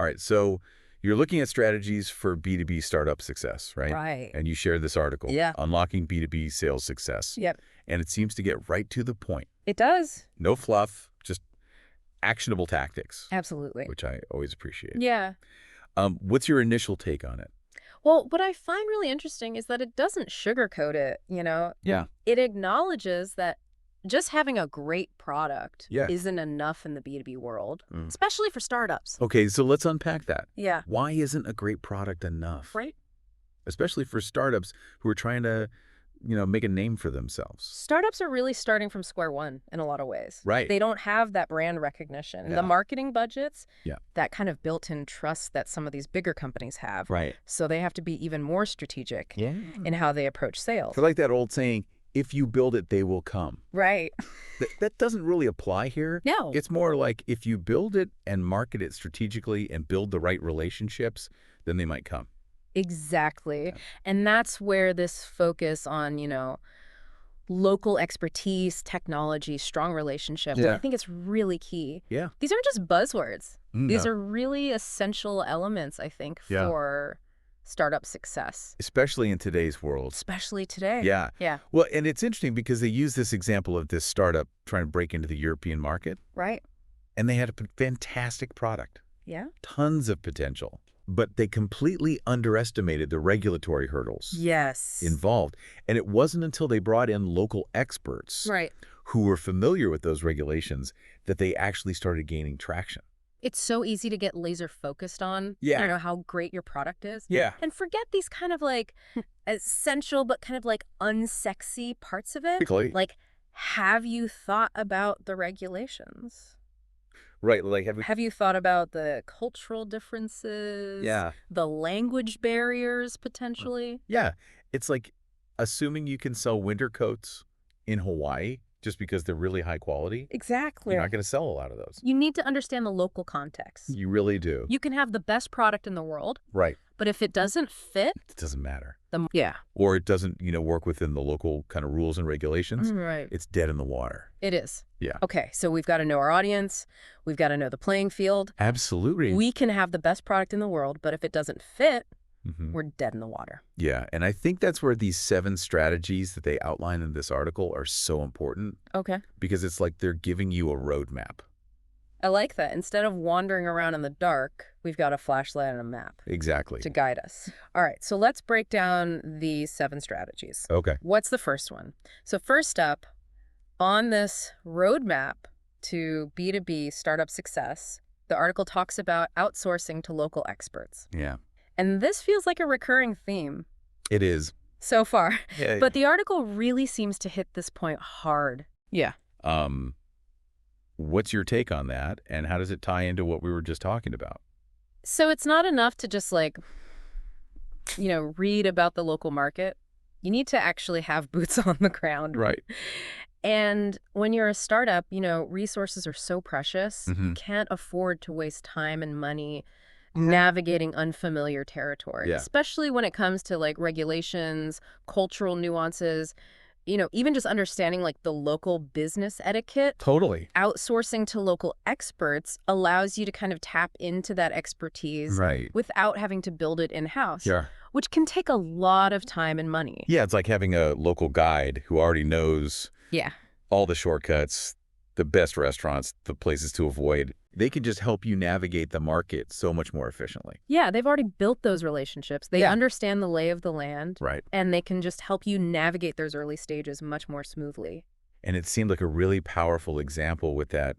All right, so you're looking at strategies for B2B startup success, right? Right. And you shared this article, Yeah. Unlocking B2B Sales Success. Yep. And it seems to get right to the point. It does. No fluff, just actionable tactics, Absolutely. which I always appreciate. Yeah. What's your initial take on it? Well, what I find really interesting is that it doesn't sugarcoat it, Yeah. It acknowledges that just having a great product Yeah. isn't enough in the B2B world, especially for startups. Okay, so let's unpack that. Yeah. Why isn't a great product enough? Right? Especially for startups who are trying to, make a name for themselves. Startups are really starting from square one in a lot of ways. Right. They don't have that brand recognition. Yeah. The marketing budgets, Yeah. that kind of built-in trust that some of these bigger companies have. Right. So they have to be even more strategic Yeah. in how they approach sales. I like that old saying, if you build it, they will come. Right. That doesn't really apply here. No. It's more like if you build it and market it strategically and build the right relationships, then they might come. Exactly. Yeah. And that's where this focus on, local expertise, technology, strong relationships, Yeah. I think it's really key. Yeah. These aren't just buzzwords. These No. are really essential elements, I think, Yeah. for startup success, Especially in today's world. especially today. Yeah. Yeah. Well, and it's interesting because they use this example of this startup trying to break into the European market, Right. and they had a fantastic product, Yeah. tons of potential, but they completely underestimated the regulatory hurdles Yes. involved. And it wasn't until they brought in local experts Right. who were familiar with those regulations that they actually started gaining traction. It's so easy to get laser focused on, Yeah. how great your product is. Yeah. And forget these kind of like essential but kind of like unsexy parts of it. Quickly. Like, have you thought about the regulations? Right. Like, Have you thought about the cultural differences? Yeah. The language barriers, potentially? Yeah. It's like assuming you can sell winter coats in Hawaii just because they're really high quality. Exactly. You're not going to sell a lot of those. You need to understand the local context. You really do. You can have the best product in the world, Right. but if it doesn't fit, It doesn't matter. yeah. Or it doesn't, work within the local kind of rules and regulations. Right. It's dead in the water. It is. Yeah. Okay, so we've got to know our audience. We've got to know the playing field. Absolutely. We can have the best product in the world, but if it doesn't fit, Mhm. we're dead in the water. Yeah. And I think that's where these 7 strategies that they outline in this article are so important Okay. because it's like they're giving you a roadmap. I like that. Instead of wandering around in the dark, we've got a flashlight and a map Exactly. to guide us. All right, so let's break down the 7 strategies. Okay. What's the first one? So first up, on this roadmap to B2B startup success, the article talks about outsourcing to local experts. Yeah. And this feels like a recurring theme It is. so far. Yeah. But the article really seems to hit this point hard. Yeah. What's your take on that, and how does it tie into what we were just talking about? So it's not enough to just read about the local market. You need to actually have boots on the ground. Right. And when you're a startup, resources are so precious. You Mhm. can't afford to waste time and money navigating unfamiliar territory, Yeah. especially when it comes to regulations, cultural nuances, even just understanding the local business etiquette. Totally. Outsourcing to local experts allows you to kind of tap into that expertise Right. without having to build it in-house, Yeah. which can take a lot of time and money. Yeah, it's like having a local guide who already knows Yeah. all the shortcuts, the best restaurants, the places to avoid. They can just help you navigate the market so much more efficiently. Yeah, they've already built those relationships. They Yeah. understand the lay of the land, Right. and they can just help you navigate those early stages much more smoothly. And it seemed like a really powerful example with that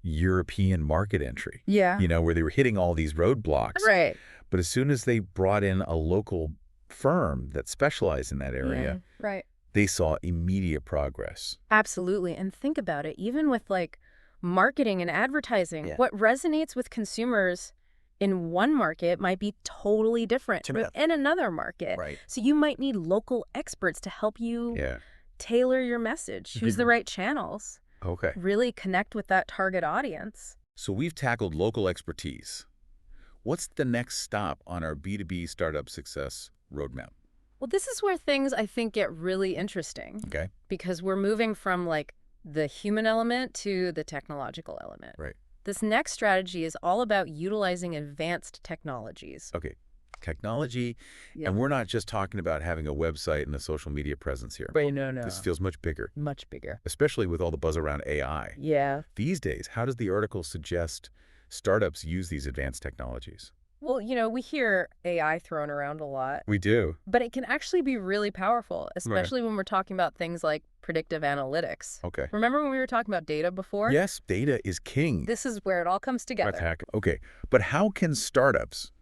European market entry, Yeah. where they were hitting all these roadblocks. Right. But as soon as they brought in a local firm that specialized in that area, Yeah. Right. they saw immediate progress. Absolutely. And think about it, even with marketing and advertising, Yeah. what resonates with consumers in one market might be totally different To me- in another market. Right. So you might need local experts to help you Yeah. tailor your message, choose the right channels, Okay. really connect with that target audience. So we've tackled local expertise. What's the next stop on our B2B startup success roadmap? Well, this is where things, I think, get really interesting Okay. because we're moving from the human element to the technological element. Right. This next strategy is all about utilizing advanced technologies. Okay, technology, Yeah. and we're not just talking about having a website and a social media presence here. Wait, no. This feels much bigger, Much bigger. especially with all the buzz around AI. Yeah. These days, how does the article suggest startups use these advanced technologies? Well, we hear AI thrown around a lot, We do. but it can actually be really powerful, especially when we're talking about things like predictive analytics. Okay. Remember when we were talking about data before? Yes, data is king. This is where it all comes together. Attack. Okay, but how can startups,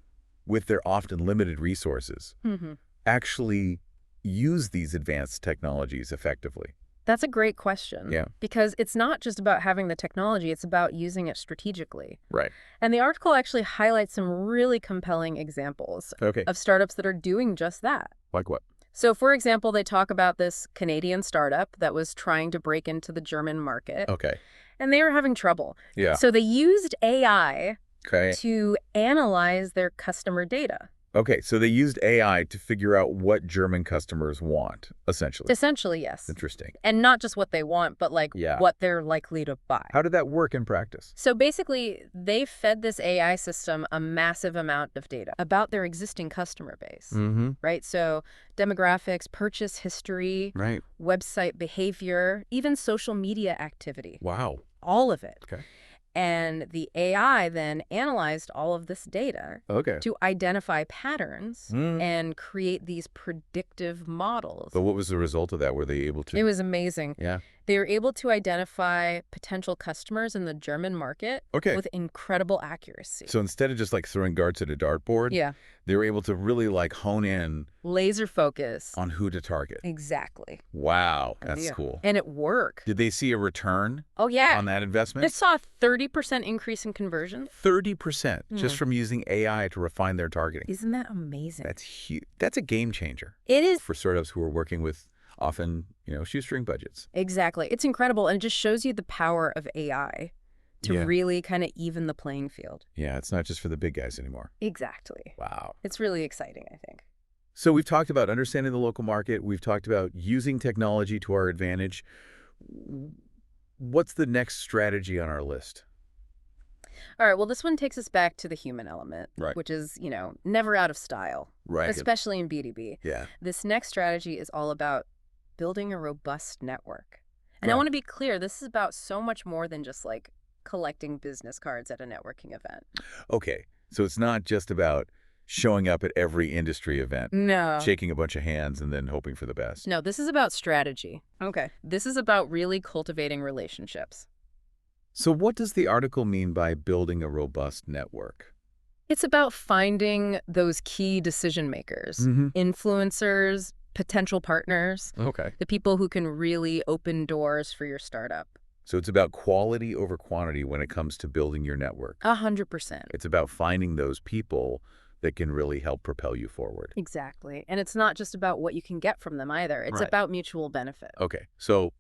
with their often limited resources, hmm actually use these advanced technologies effectively? That's a great question. Yeah. Because it's not just about having the technology, it's about using it strategically. Right. And the article actually highlights some really compelling examples Okay. of startups that are doing just that. Like what? So, for example, they talk about this Canadian startup that was trying to break into the German market, Okay. and they were having trouble. Yeah. So they used AI Okay. to analyze their customer data. Okay, so they used AI to figure out what German customers want, essentially. Essentially, yes. Interesting. And not just what they want, but like Yeah. what they're likely to buy. How did that work in practice? So basically, they fed this AI system a massive amount of data about their existing customer base, Mm-hmm. right? So demographics, purchase history, Right. website behavior, even social media activity, Wow. all of it. Okay. And the AI then analyzed all of this data Okay. to identify patterns Mm. and create these predictive models. But what was the result of that? Were they able to? It was amazing. Yeah. They were able to identify potential customers in the German market Okay. with incredible accuracy. So instead of just like throwing darts at a dartboard, Yeah, they were able to really like hone in laser focus. on who to target. Exactly. Wow, that's Yeah. cool. And it worked. Did they see a return Oh, yeah. on that They investment? saw a 30% increase in conversion. 30% just Mm. from using AI to refine their targeting. Isn't that amazing? That's huge. That's a game changer It is. for startups who are working with often, shoestring budgets. Exactly. It's incredible. And it just shows you the power of AI to Yeah. really kind of even the playing field. Yeah, it's not just for the big guys anymore. Exactly. Wow. It's really exciting, I think. So we've talked about understanding the local market. We've talked about using technology to our advantage. What's the next strategy on our list? All right. Well, this one takes us back to the human element, Right. which is, never out of style, Right. especially in B2B. Yeah. This next strategy is all about building a robust network. And I Right. want to be clear, this is about so much more than just like collecting business cards at a networking event. Okay. So it's not just about showing up at every industry event, No. shaking a bunch of hands and then hoping for the best. No, this is about strategy. Okay. This is about really cultivating relationships. So what does the article mean by building a robust network? It's about finding those key decision makers, influencers, potential partners, Okay. the people who can really open doors for your startup. So it's about quality over quantity when it comes to building your network. 100%. It's about finding those people that can really help propel you forward. Exactly. And it's not just about what you can get from them either. It's Right. about mutual benefit. Okay. So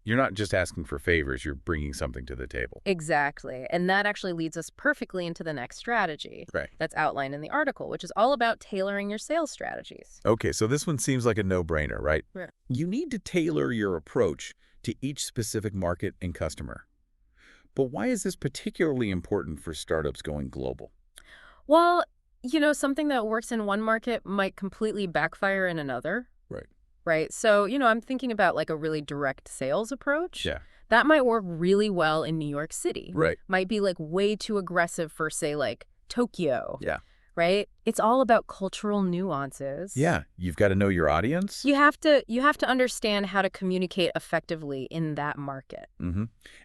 you're not just asking for favors, you're bringing something to the table. Exactly. And that actually leads us perfectly into the next strategy Right. that's outlined in the article, which is all about tailoring your sales strategies. Okay, so this one seems like a no-brainer, right? Yeah. You need to tailor your approach to each specific market and customer. But why is this particularly important for startups going global? Well, something that works in one market might completely backfire in another. Right. Right. So, I'm thinking about like a really direct sales approach. Yeah. That might work really well in New York City. Right. Might be like way too aggressive for, say, like Tokyo. Yeah. Right. It's all about cultural nuances. Yeah, you've got to know your audience. You have to understand how to communicate effectively in that market.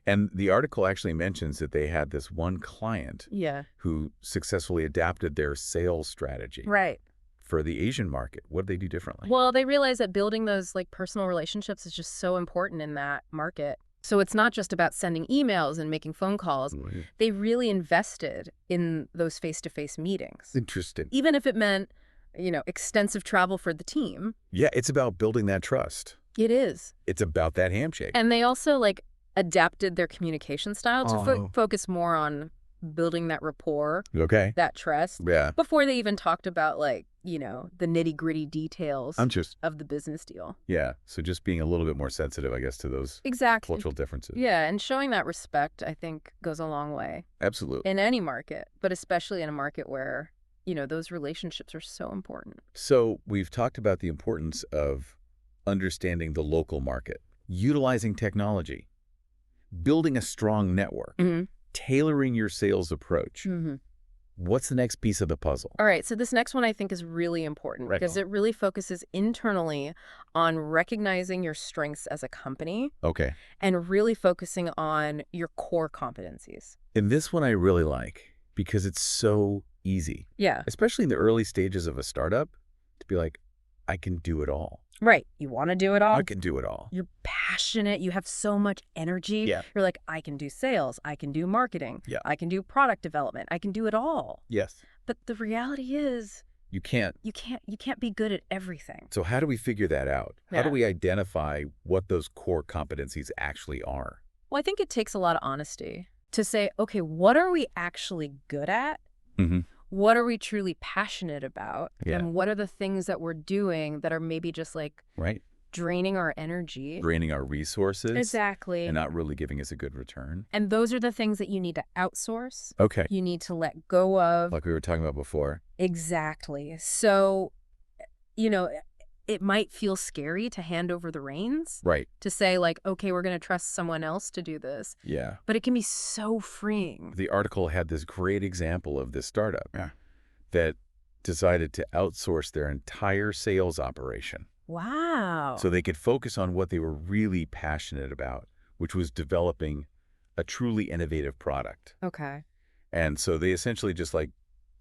And the article actually mentions that they had this one client Yeah. who successfully adapted their sales strategy Right. for the Asian market. What did they do differently? Well, they realize that building those like personal relationships is just so important in that market. So it's not just about sending emails and making phone calls. Right. They really invested in those face-to-face meetings. Interesting. Even if it meant, extensive travel for the team. Yeah, it's about building that trust. It is. It's about that handshake. And they also like adapted their communication style to focus more on building that rapport, Okay. that trust, Yeah. before they even talked about, like, you know, the nitty-gritty details I'm just, of the business deal. yeah. So just being a little bit more sensitive, I guess, to those Exactly. cultural differences. Yeah, and showing that respect, I think, goes a long way Absolutely. in any market, but especially in a market where, you know, those relationships are so important. So we've talked about the importance of understanding the local market, utilizing technology, building a strong network, Mm-hmm. tailoring your sales approach. Mm-hmm. What's the next piece of the puzzle? All right, so this next one I think is really important Right because on. it really focuses internally on recognizing your strengths as a company Okay. and really focusing on your core competencies. And this one I really like because it's so easy, Yeah. especially in the early stages of a startup, to be like, I can do it all. Right. You want to do it all. I can do it all. You're passionate. You have so much energy. Yeah. You're like, I can do sales. I can do marketing. Yeah. I can do product development. I can do it all. Yes. But the reality is You can't. you can't be good at everything. So how do we figure that out? How do Yeah. we identify what those core competencies actually are? Well, I think it takes a lot of honesty to say, okay, what are we actually good at? Mm-hmm. What are we truly passionate about? Yeah. And what are the things that we're doing that are maybe just like Right. draining our energy? Draining our resources. Exactly. And not really giving us a good return. And those are the things that you need to outsource. Okay. You need to let go of. Like we were talking about before. Exactly. So, you know, it might feel scary to hand over the reins, Right. to say like, okay, we're going to trust someone else to do this. Yeah. But it can be so freeing. The article had this great example of this startup Yeah. that decided to outsource their entire sales operation Wow. so they could focus on what they were really passionate about, which was developing a truly innovative product. Okay. And so they essentially just like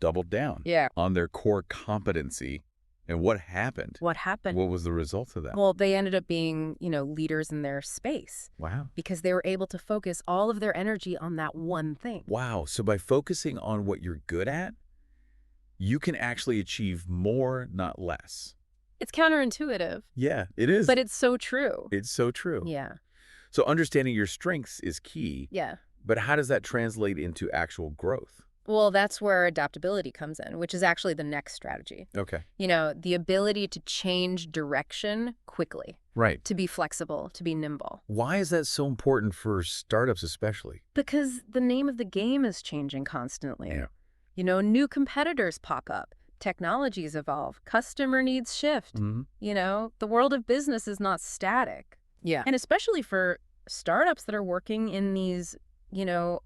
doubled down Yeah. on their core competency. And what happened? What happened? What was the result of that? Well, they ended up being, you know, leaders in their space Wow. because they were able to focus all of their energy on that one thing. Wow. So by focusing on what you're good at, you can actually achieve more, not less. It's counterintuitive, Yeah, it is. but it's so true. It's so true. Yeah. So understanding your strengths is key, Yeah. but how does that translate into actual growth? Well, that's where adaptability comes in, which is actually the next strategy. Okay. You know, the ability to change direction quickly, Right. to be flexible, to be nimble. Why is that so important for startups especially? Because the name of the game is changing constantly. Yeah. You know, new competitors pop up, technologies evolve, customer needs shift. Mm-hmm. You know, the world of business is not static. Yeah. And especially for startups that are working in these, you know,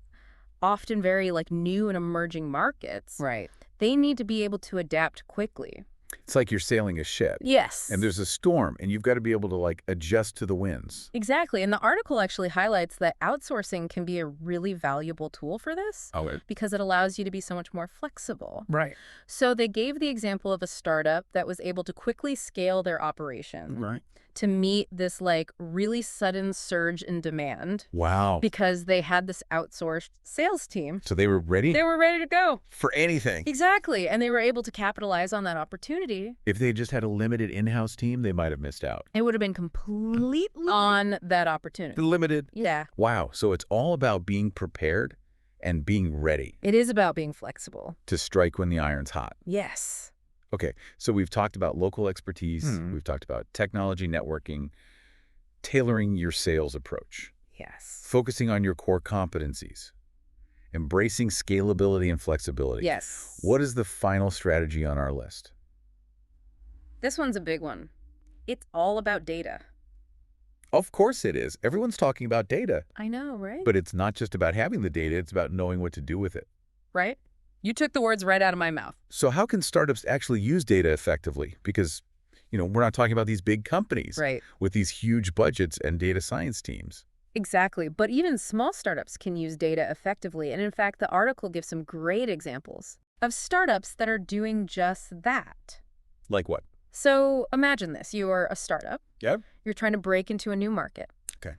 often very like new and emerging markets, Right. they need to be able to adapt quickly. It's like you're sailing a ship Yes. and there's a storm and you've got to be able to like adjust to the winds. Exactly. And the article actually highlights that outsourcing can be a really valuable tool for this Oh, because it allows you to be so much more flexible. Right. So they gave the example of a startup that was able to quickly scale their operation Right. to meet this like really sudden surge in demand wow. because they had this outsourced sales team. So they were ready They were ready to go. for anything. Exactly. And they were able to capitalize on that opportunity. If they just had a limited in-house team, they might have missed out. It would have been completely on that opportunity. Limited. Yeah. Wow. So it's all about being prepared and being ready It is about being flexible. to strike when the iron's hot. Yes. Okay, so we've talked about local expertise, Hmm. we've talked about technology networking, tailoring your sales approach, Yes. focusing on your core competencies, embracing scalability and flexibility. Yes. What is the final strategy on our list? This one's a big one. It's all about data. Of course it is. Everyone's talking about data, I know, right? but it's not just about having the data, it's about knowing what to do with it. Right? You took the words right out of my mouth. So how can startups actually use data effectively? Because, you know, we're not talking about these big companies Right. with these huge budgets and data science teams. Exactly. But even small startups can use data effectively. And in fact, the article gives some great examples of startups that are doing just that. Like what? So imagine this. You are a startup. Yep. You're trying to break into a new market. Okay.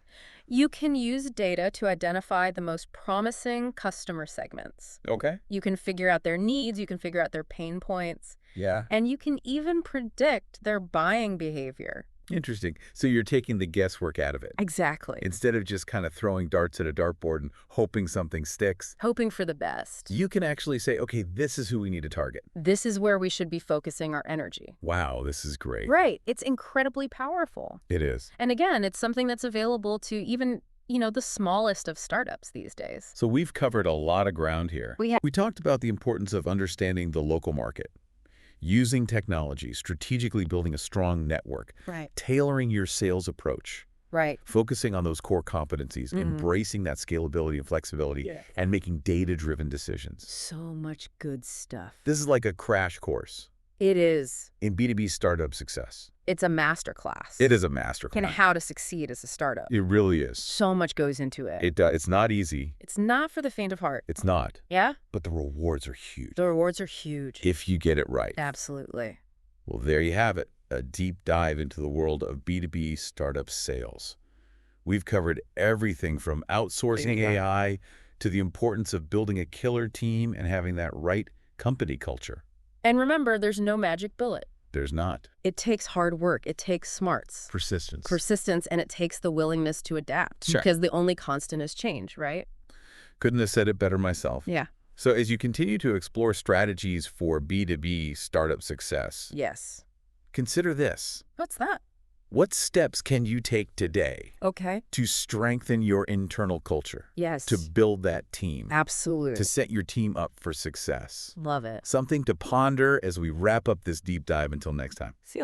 You can use data to identify the most promising customer segments. Okay. You can figure out their needs. You can figure out their pain points. Yeah. And you can even predict their buying behavior Interesting. So you're taking the guesswork out of it. Exactly. Instead of just kind of throwing darts at a dartboard and hoping something sticks, Hoping for the best. you can actually say, okay, this is who we need to target. This is where we should be focusing our energy. Wow, this is great. Right. It's incredibly powerful. It is. And again, it's something that's available to even, the smallest of startups these days. So we've covered a lot of ground here. We talked about the importance of understanding the local market, using technology, strategically building a strong network, Right. tailoring your sales approach, Right. focusing on those core competencies, embracing that scalability and flexibility, and making data-driven decisions. So much good stuff. This is like a crash course It is. in B2B startup success. It's a masterclass. It is a In masterclass. how to succeed as a startup. It really is. So much goes into it. It's not easy. It's not for the faint of heart. It's not. Yeah? But the rewards are huge The rewards are huge. if you get it right. Absolutely. Well, there you have it, a deep dive into the world of B2B startup sales. We've covered everything from outsourcing AI to the importance of building a killer team and having that right company culture. And remember, there's no magic bullet. There's not. It takes hard work. It takes smarts, persistence, and it takes the willingness to adapt. Sure. Because the only constant is change, right? Couldn't have said it better myself. Yeah. So as you continue to explore strategies for B2B startup success, Yes. consider this. What's that? What steps can you take today Okay. to strengthen your internal culture, Yes. to build that team, Absolutely. to set your team up for success? Love it. Something to ponder as we wrap up this deep dive until next time. See you later.